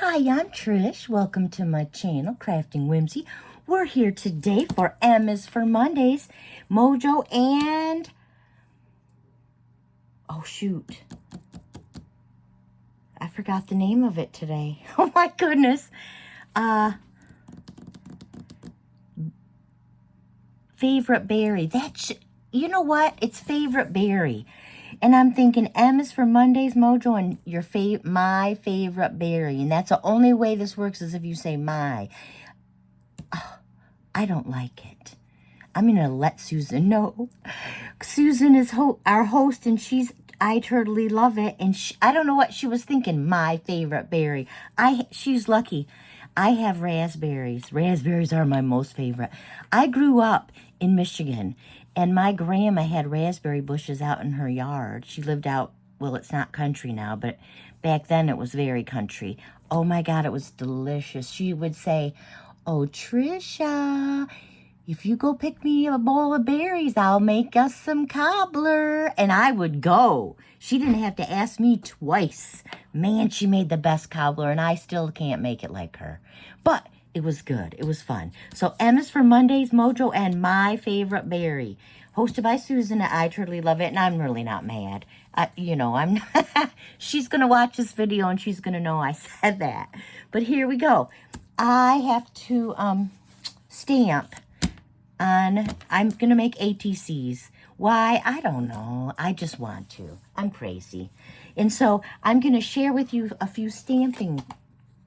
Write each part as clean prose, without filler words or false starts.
Hi, I'm Trish. Welcome to my channel, Crafting Whimsy. We're here today for M is for Mondays, Mojo, and... oh, shoot. I forgot the name of it today. Oh, my goodness. Favorite berry. You know what? It's favorite berry. And I'm thinking M is for Mondays, Mojo, and my favorite berry. And that's the only way this works is if you say my. I don't like it. I'm going to let Susan know. Susan is our host, and I totally love it. And I don't know what she was thinking, my favorite berry. She's lucky. I have raspberries. Raspberries are my most favorite. I grew up in Michigan, and my grandma had raspberry bushes out in her yard. She lived out, well, it's not country now, but back then it was very country. Oh my God, it was delicious. She would say, "Oh, Trisha, if you go pick me a bowl of berries, I'll make us some cobbler." And I would go. She didn't have to ask me twice. Man, she made the best cobbler, and I still can't make it like her. But it was good. It was fun. So M is for Mondays, Mojo, and my favorite berry. Hosted by Susan. I totally love it, and I'm really not mad. I'm she's going to watch this video, and she's going to know I said that. But here we go. I have to stamp on, I'm going to make ATCs. Why? I don't know. I just want to. I'm crazy. And so I'm going to share with you a few stamping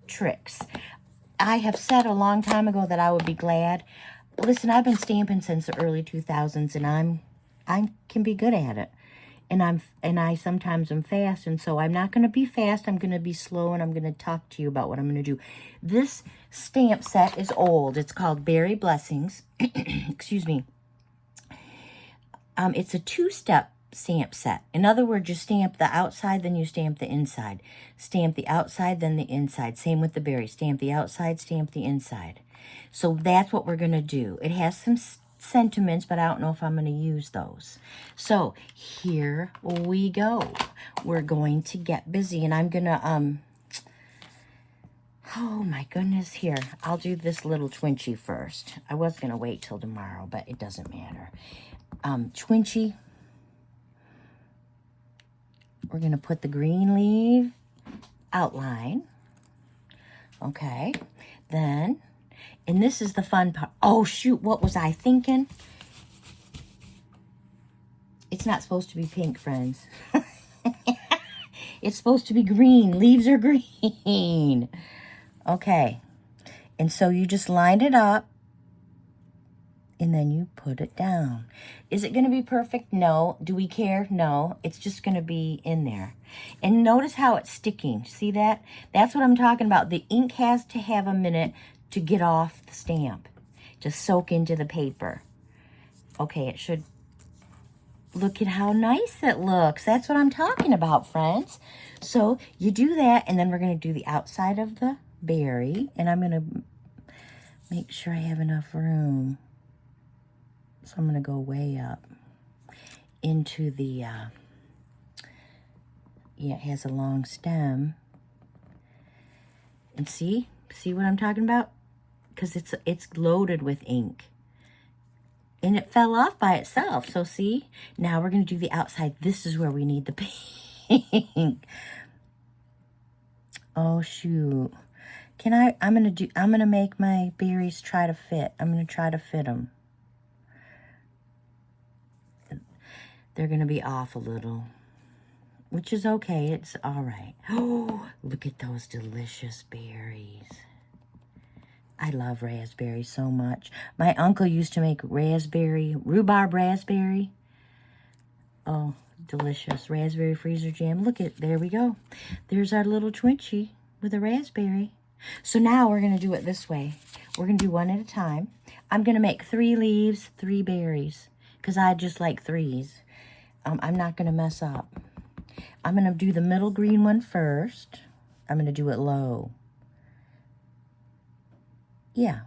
tricks. I have said a long time ago that I would be glad. Listen, I've been stamping since the early 2000s, and I can be good at it. And I sometimes am fast, and so I'm not going to be fast. I'm going to be slow, and I'm going to talk to you about what I'm going to do. This stamp set is old. It's called Berry Blessings. Excuse me. It's a two-step stamp set. In other words, you stamp the outside, then you stamp the inside. Stamp the outside, then the inside. Same with the berry. Stamp the outside, stamp the inside. So that's what we're going to do. It has some sentiments, but I don't know if I'm going to use those. So here we go. We're going to get busy, and I'm going to, oh my goodness, here. I'll do this little Twinchy first. I was going to wait till tomorrow, but it doesn't matter. Twinchy. We're going to put the green leaf outline. Okay. Then, and this is the fun part. Oh, shoot. What was I thinking? It's not supposed to be pink, friends. It's supposed to be green. Leaves are green. Okay. And so you just line it up, and then you put it down. Is it going to be perfect? No. Do we care? No. It's just going to be in there. And notice how it's sticking. See that? That's what I'm talking about. The ink has to have a minute to get off the stamp, to soak into the paper. Okay, it should. Look at how nice it looks. That's what I'm talking about, friends. So you do that, and then we're going to do the outside of the berry. And I'm going to make sure I have enough room. So I'm going to go way up into the, yeah, it has a long stem. And see what I'm talking about? Because it's loaded with ink. And it fell off by itself. So see, now we're going to do the outside. This is where we need the pink. Oh, shoot. I'm going to make my berries try to fit. I'm going to try to fit them. They're going to be off a little, which is okay. It's all right. Oh, look at those delicious berries. I love raspberries so much. My uncle used to make rhubarb raspberry. Oh, delicious. Raspberry freezer jam. Look at, there we go. There's our little Twinchy with a raspberry. So now we're going to do it this way. We're going to do one at a time. I'm going to make 3 leaves, 3 berries, because I just like threes. I'm not going to mess up. I'm going to do the middle green one first. I'm going to do it low. Yeah.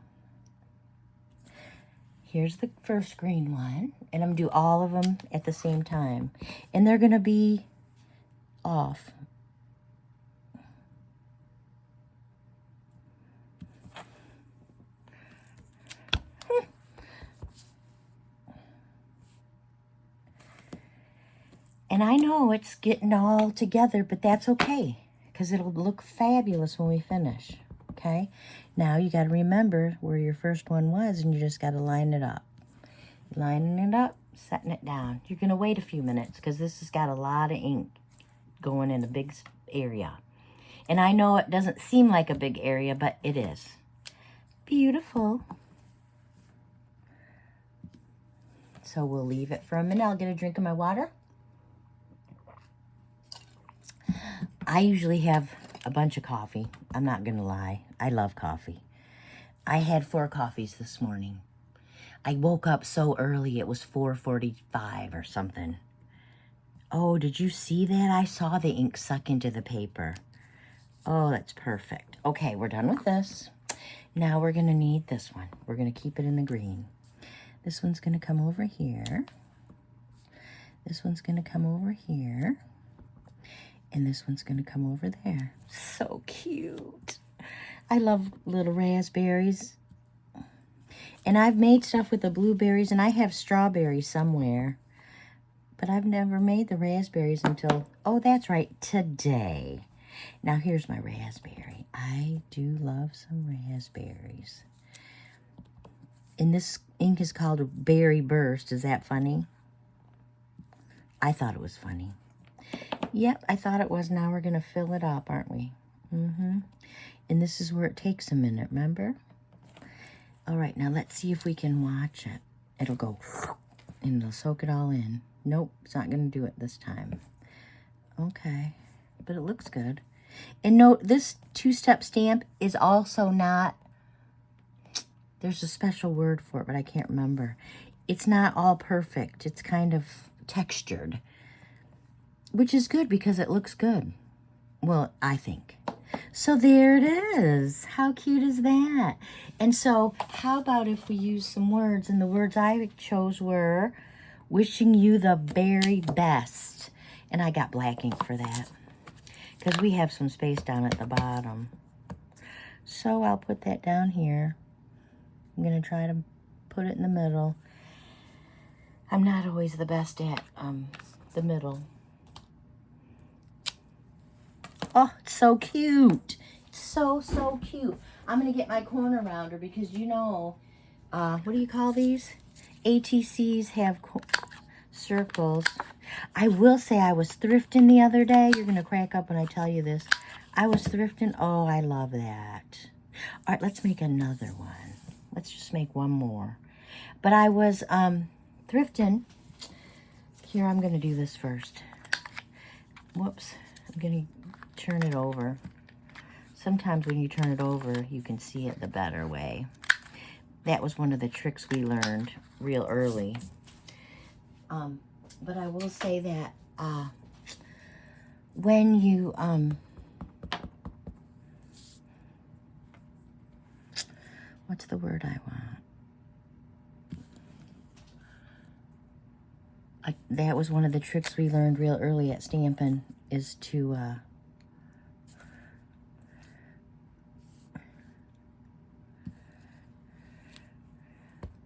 Here's the first green one, and I'm going to do all of them at the same time. And they're going to be off. And I know it's getting all together, but that's okay, because it'll look fabulous when we finish, okay? Now you got to remember where your first one was, and you just got to line it up. Lining it up, setting it down. You're going to wait a few minutes, because this has got a lot of ink going in a big area. And I know it doesn't seem like a big area, but it is. Beautiful. So we'll leave it for a minute. I'll get a drink of my water. I usually have a bunch of coffee. I'm not going to lie. I love coffee. I had 4 coffees this morning. I woke up so early. It was 4:45 or something. Oh, did you see that? I saw the ink suck into the paper. Oh, that's perfect. Okay, we're done with this. Now we're going to need this one. We're going to keep it in the green. This one's going to come over here. This one's going to come over here. And this one's going to come over there. So cute. I love little raspberries. And I've made stuff with the blueberries, and I have strawberries somewhere. But I've never made the raspberries until, oh, that's right, today. Now here's my raspberry. I do love some raspberries. And this ink is called Berry Burst. Is that funny? I thought it was funny. Yep, I thought it was. Now we're going to fill it up, aren't we? Mm-hmm. And this is where it takes a minute, remember? All right, now let's see if we can watch it. It'll go, and it'll soak it all in. Nope, it's not going to do it this time. Okay, but it looks good. And note, this 2-step stamp is also not, there's a special word for it, but I can't remember. It's not all perfect. It's kind of textured, which is good because it looks good. Well, I think. So there it is. How cute is that? And so how about if we use some words? And the words I chose were wishing you the very best. And I got black ink for that because we have some space down at the bottom. So I'll put that down here. I'm going to try to put it in the middle. I'm not always the best at the middle. Oh, it's so cute. It's so, so cute. I'm going to get my corner rounder because, you know, what do you call these? ATCs have circles. I will say I was thrifting the other day. You're going to crack up when I tell you this. I was thrifting. Oh, I love that. All right, let's make another one. Let's just make one more. But I was thrifting. Here, I'm going to do this first. Whoops. I'm going to turn it over. Sometimes when you turn it over, you can see it the better way. That was one of the tricks we learned real early. But I will say that when you what's the word I want? That was one of the tricks we learned real early at stamping, is to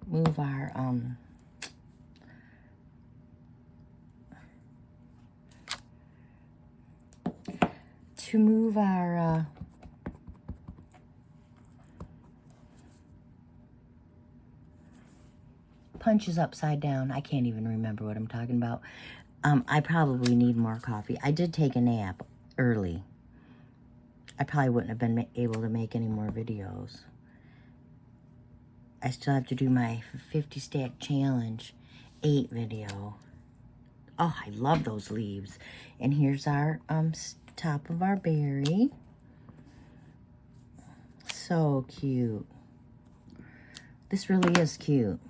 move our punches upside down. I can't even remember what I'm talking about. I probably need more coffee. I did take a nap early. I probably wouldn't have been able to make any more videos. I still have to do my 50 stack challenge 8 video. Oh, I love those leaves. And here's our top of our berry. So cute. This really is cute.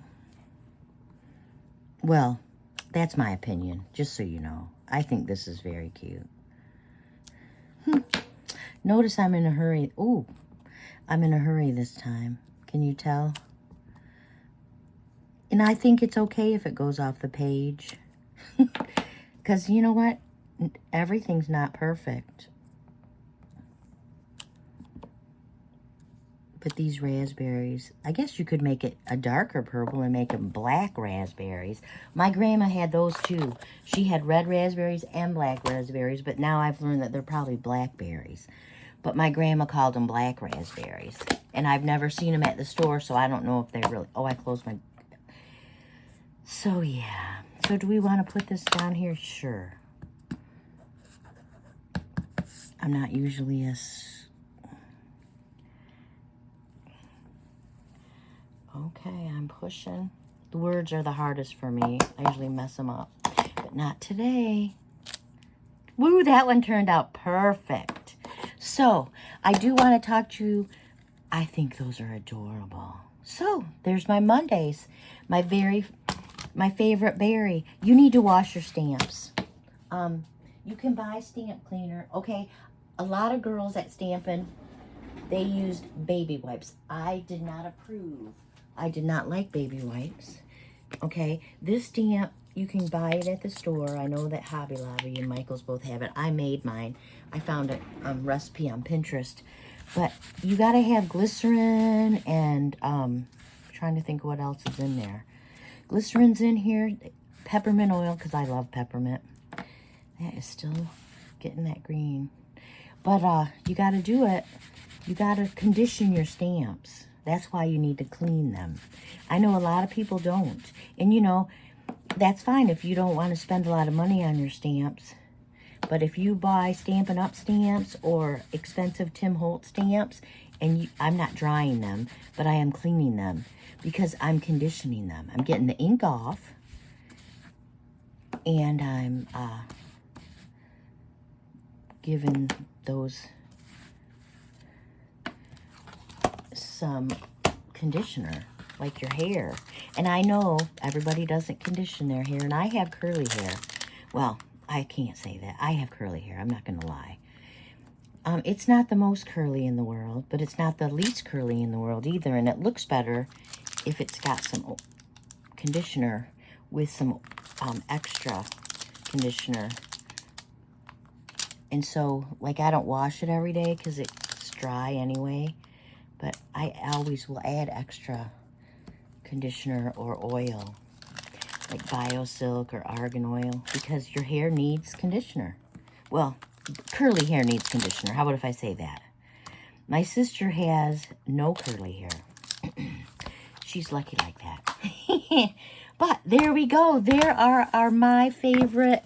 Well, that's my opinion, just so you know. I think this is very cute. Notice I'm in a hurry. Ooh, I'm in a hurry this time. Can you tell? And I think it's okay if it goes off the page. Because you know what? Everything's not perfect. But these raspberries, I guess you could make it a darker purple and make them black raspberries. My grandma had those too. She had red raspberries and black raspberries, but now I've learned that they're probably blackberries. But my grandma called them black raspberries. And I've never seen them at the store, so I don't know if they really... Oh, I closed my... So, yeah. So, do we want to put this down here? Sure. I'm not usually Okay, I'm pushing. The words are the hardest for me. I usually mess them up. But not today. Woo, that one turned out perfect. So, I do want to talk to you. I think those are adorable. So, there's my Mondays. My favorite berry. You need to wash your stamps. You can buy stamp cleaner. Okay, a lot of girls at Stampin', they used baby wipes. I did not approve. I did not like baby wipes. Okay, this stamp, you can buy it at the store. I know that Hobby Lobby and Michael's both have it. I made mine. I found a recipe on Pinterest. But you got to have glycerin and, trying to think what else is in there. Glycerin's in here. Peppermint oil, because I love peppermint. That is still getting that green. But you got to do it. You got to condition your stamps. That's why you need to clean them. I know a lot of people don't. And, you know, that's fine if you don't want to spend a lot of money on your stamps. But if you buy Stampin' Up! Stamps or expensive Tim Holtz stamps, and I'm not drying them, but I am cleaning them because I'm conditioning them. I'm getting the ink off, and I'm giving those some conditioner, like your hair. And I know everybody doesn't condition their hair, and I have curly hair. Well, I can't say that. I have curly hair. I'm not going to lie. It's not the most curly in the world, but it's not the least curly in the world either. And it looks better if it's got some conditioner with some extra conditioner. And so, like, I don't wash it every day because it's dry anyway. But I always will add extra conditioner or oil, like BioSilk or argan oil, because your hair needs conditioner. Well, curly hair needs conditioner. How about if I say that? My sister has no curly hair. She's lucky like that. But there we go. There are my favorite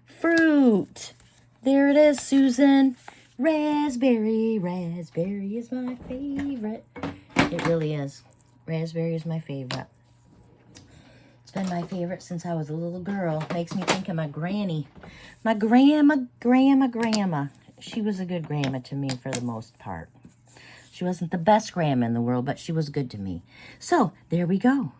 fruit. There it is, Susan. Raspberry. Raspberry is my favorite. It really is. Raspberry is my favorite. It's been my favorite since I was a little girl. Makes me think of my granny. My grandma. She was a good grandma to me for the most part. She wasn't the best grandma in the world, but she was good to me. So, there we go.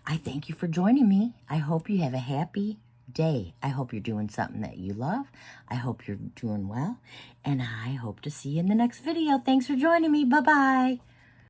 I thank you for joining me. I hope you have a happy day. I hope you're doing something that you love. I hope you're doing well. And I hope to see you in the next video. Thanks for joining me. Bye-bye.